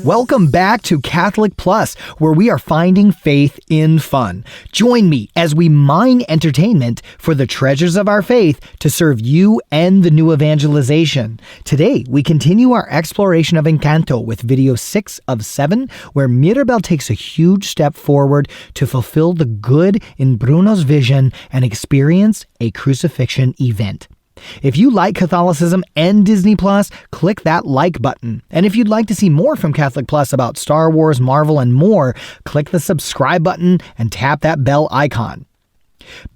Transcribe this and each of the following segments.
Welcome back to Catholic Plus, where we are finding faith in fun. Join me as we mine entertainment for the treasures of our faith to serve you and the new evangelization. Today, we continue our exploration of Encanto with video 6 of 7, where Mirabel takes a huge step forward to fulfill the good in Bruno's vision and experience a crucifixion event. If you like Catholicism and Disney Plus, click that like button. And if you'd like to see more from Catholic Plus about Star Wars, Marvel, and more, click the subscribe button and tap that bell icon.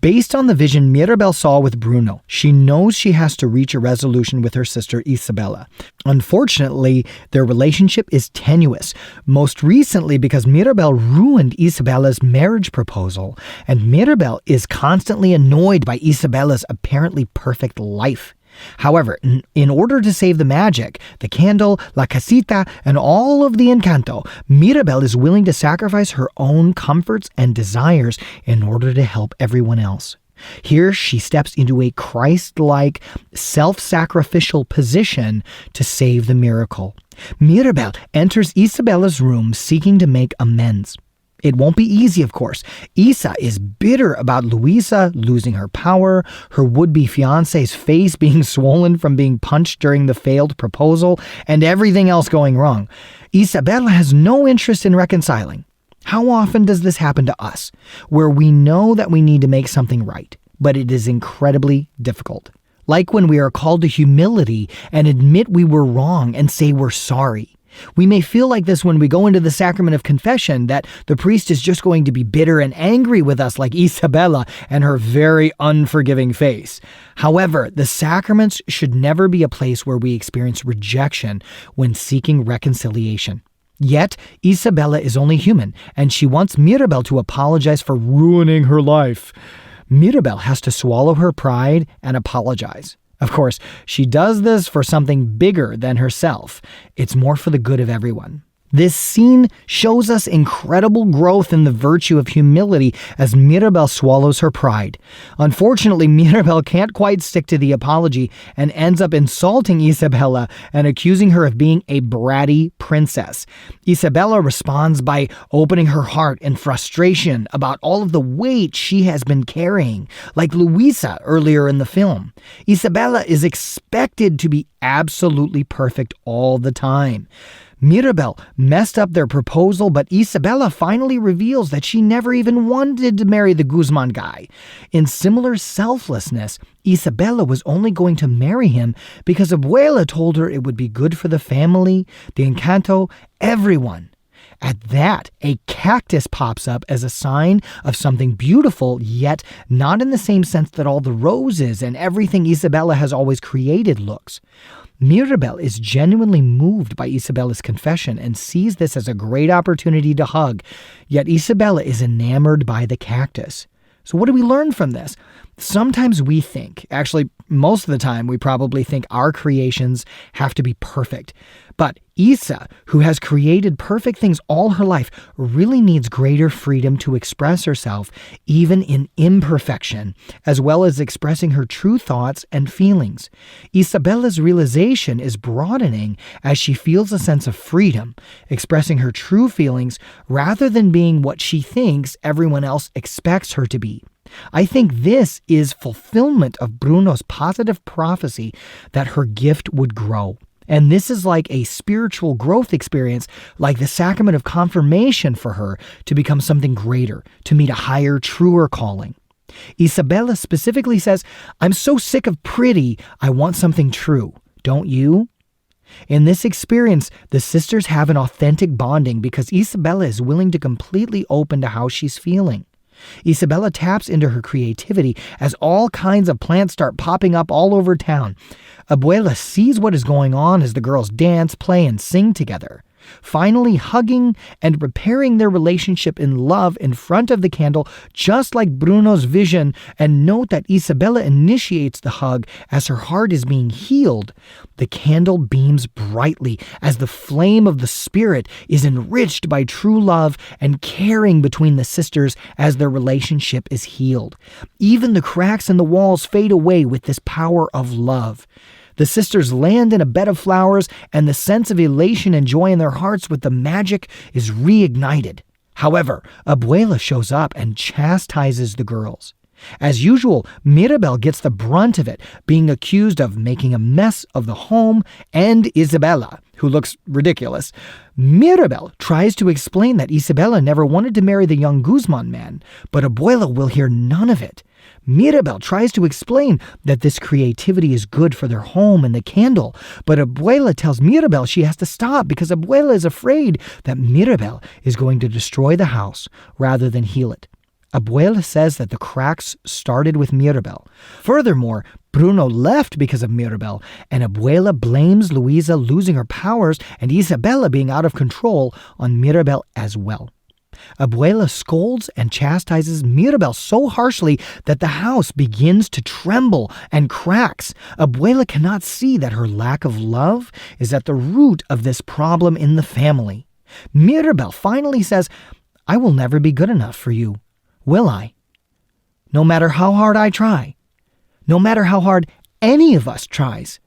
Based on the vision Mirabel saw with Bruno, she knows she has to reach a resolution with her sister Isabella. Unfortunately, their relationship is tenuous, most recently because Mirabel ruined Isabella's marriage proposal, and Mirabel is constantly annoyed by Isabella's apparently perfect life. However, in order to save the magic, the candle, la casita, and all of the Encanto, Mirabel is willing to sacrifice her own comforts and desires in order to help everyone else. Here, she steps into a Christ-like, self-sacrificial position to save the miracle. Mirabel enters Isabella's room seeking to make amends. It won't be easy, of course. Isa is bitter about Luisa losing her power, her would-be fiancé's face being swollen from being punched during the failed proposal, and everything else going wrong. Isabella has no interest in reconciling. How often does this happen to us, where we know that we need to make something right, but it is incredibly difficult? Like when we are called to humility and admit we were wrong and say we're sorry. We may feel like this when we go into the sacrament of confession, that the priest is just going to be bitter and angry with us like Isabella and her very unforgiving face. However, the sacraments should never be a place where we experience rejection when seeking reconciliation. Yet, Isabella is only human, and she wants Mirabel to apologize for ruining her life. Mirabel has to swallow her pride and apologize. Of course, she does this for something bigger than herself. It's more for the good of everyone. This scene shows us incredible growth in the virtue of humility as Mirabel swallows her pride. Unfortunately, Mirabel can't quite stick to the apology and ends up insulting Isabella and accusing her of being a bratty princess. Isabella responds by opening her heart in frustration about all of the weight she has been carrying, like Luisa earlier in the film. Isabella is expected to be absolutely perfect all the time. Mirabel messed up their proposal, but Isabella finally reveals that she never even wanted to marry the Guzman guy. In similar selflessness, Isabella was only going to marry him because Abuela told her it would be good for the family, the Encanto, everyone. At that, a cactus pops up as a sign of something beautiful, yet not in the same sense that all the roses and everything Isabella has always created looks. Mirabel is genuinely moved by Isabella's confession and sees this as a great opportunity to hug, yet Isabella is enamored by the cactus. So what do we learn from this? Sometimes we think, actually most of the time we probably think our creations have to be perfect. But Isa, who has created perfect things all her life, really needs greater freedom to express herself, even in imperfection, as well as expressing her true thoughts and feelings. Isabella's realization is broadening as she feels a sense of freedom, expressing her true feelings rather than being what she thinks everyone else expects her to be. I think this is fulfillment of Bruno's positive prophecy that her gift would grow. And this is like a spiritual growth experience, like the sacrament of confirmation for her to become something greater, to meet a higher, truer calling. Isabella specifically says, "I'm so sick of pretty, I want something true. Don't you?" In this experience, the sisters have an authentic bonding because Isabella is willing to completely open to how she's feeling. Isabella taps into her creativity as all kinds of plants start popping up all over town. Abuela sees what is going on as the girls dance, play, and sing together. Finally hugging and repairing their relationship in love in front of the candle, just like Bruno's vision, and note that Isabella initiates the hug as her heart is being healed. The candle beams brightly as the flame of the Spirit is enriched by true love and caring between the sisters as their relationship is healed. Even the cracks in the walls fade away with this power of love. The sisters land in a bed of flowers, and the sense of elation and joy in their hearts with the magic is reignited. However, Abuela shows up and chastises the girls. As usual, Mirabel gets the brunt of it, being accused of making a mess of the home, and Isabella, who looks ridiculous. Mirabel tries to explain that Isabella never wanted to marry the young Guzman man, but Abuela will hear none of it. Mirabel tries to explain that this creativity is good for their home and the candle, but Abuela tells Mirabel she has to stop because Abuela is afraid that Mirabel is going to destroy the house rather than heal it. Abuela says that the cracks started with Mirabel. Furthermore, Bruno left because of Mirabel, and Abuela blames Luisa losing her powers and Isabella being out of control on Mirabel as well. Abuela scolds and chastises Mirabel so harshly that the house begins to tremble and cracks. Abuela cannot see that her lack of love is at the root of this problem in the family. Mirabel finally says, "I will never be good enough for you, will I? No matter how hard I try, no matter how hard any of us tries."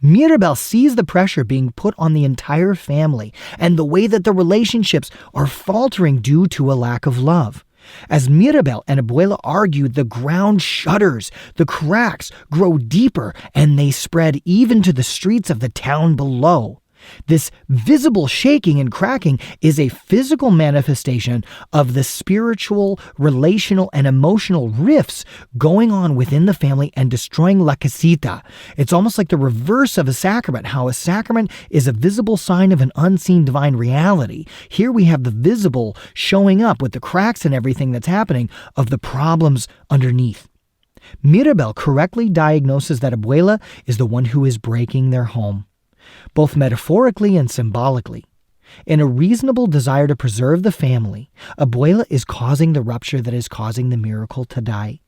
Mirabel sees the pressure being put on the entire family and the way that the relationships are faltering due to a lack of love. As Mirabel and Abuela argue, the ground shudders, the cracks grow deeper, and they spread even to the streets of the town below. This visible shaking and cracking is a physical manifestation of the spiritual, relational, and emotional rifts going on within the family and destroying La Casita. It's almost like the reverse of a sacrament, how a sacrament is a visible sign of an unseen divine reality. Here we have the visible showing up with the cracks and everything that's happening of the problems underneath. Mirabel correctly diagnoses that Abuela is the one who is breaking their home, both metaphorically and symbolically. In a reasonable desire to preserve the family, Abuela is causing the rupture that is causing the miracle to die.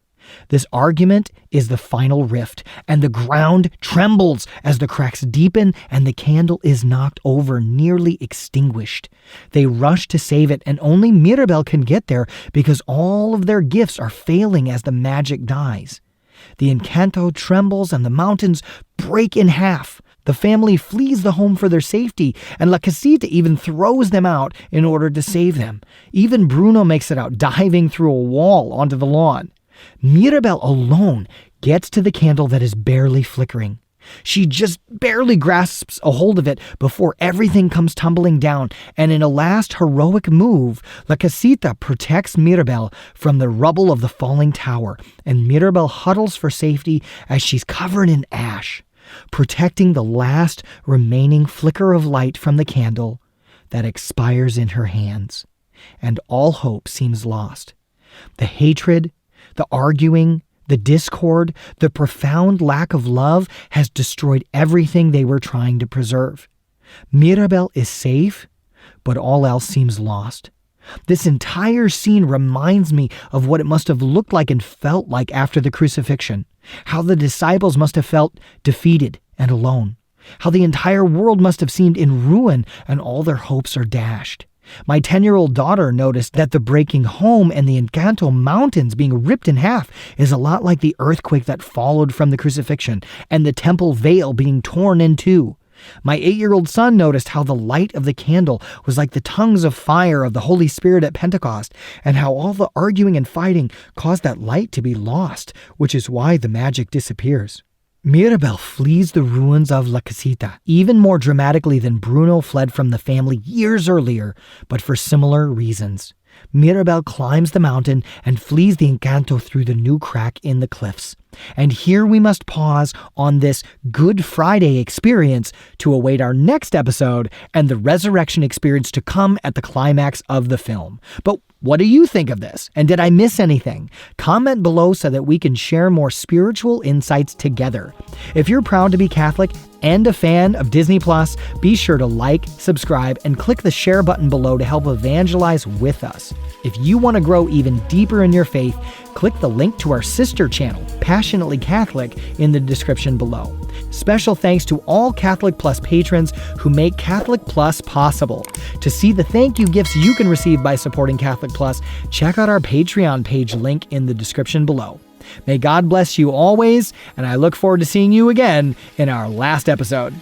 This argument is the final rift, and the ground trembles as the cracks deepen and the candle is knocked over, nearly extinguished. They rush to save it, and only Mirabel can get there because all of their gifts are failing as the magic dies. The Encanto trembles and the mountains break in half. The family flees the home for their safety, and La Casita even throws them out in order to save them. Even Bruno makes it out, diving through a wall onto the lawn. Mirabel alone gets to the candle that is barely flickering. She just barely grasps a hold of it before everything comes tumbling down, and in a last heroic move, La Casita protects Mirabel from the rubble of the falling tower, and Mirabel huddles for safety as she's covered in ash, protecting the last remaining flicker of light from the candle that expires in her hands. And all hope seems lost. The hatred, the arguing, the discord, the profound lack of love has destroyed everything they were trying to preserve. Mirabel is safe, but all else seems lost. This entire scene reminds me of what it must have looked like and felt like after the crucifixion. How the disciples must have felt defeated and alone. How the entire world must have seemed in ruin and all their hopes are dashed. My 10-year-old daughter noticed that the breaking home and the Encanto mountains being ripped in half is a lot like the earthquake that followed from the crucifixion and the temple veil being torn in two. My 8-year-old son noticed how the light of the candle was like the tongues of fire of the Holy Spirit at Pentecost, and how all the arguing and fighting caused that light to be lost, which is why the magic disappears. Mirabel flees the ruins of La Casita, even more dramatically than Bruno fled from the family years earlier, but for similar reasons. Mirabel climbs the mountain and flees the Encanto through the new crack in the cliffs. And here we must pause on this Good Friday experience to await our next episode and the resurrection experience to come at the climax of the film. But what do you think of this? And did I miss anything? Comment below so that we can share more spiritual insights together. If you're proud to be Catholic and a fan of Disney Plus, be sure to like, subscribe, and click the share button below to help evangelize with us. If you want to grow even deeper in your faith, click the link to our sister channel, Passionately Catholic, in the description below. Special thanks to all Catholic Plus patrons who make Catholic Plus possible. To see the thank you gifts you can receive by supporting Catholic Plus, check out our Patreon page link in the description below. May God bless you always, and I look forward to seeing you again in our last episode.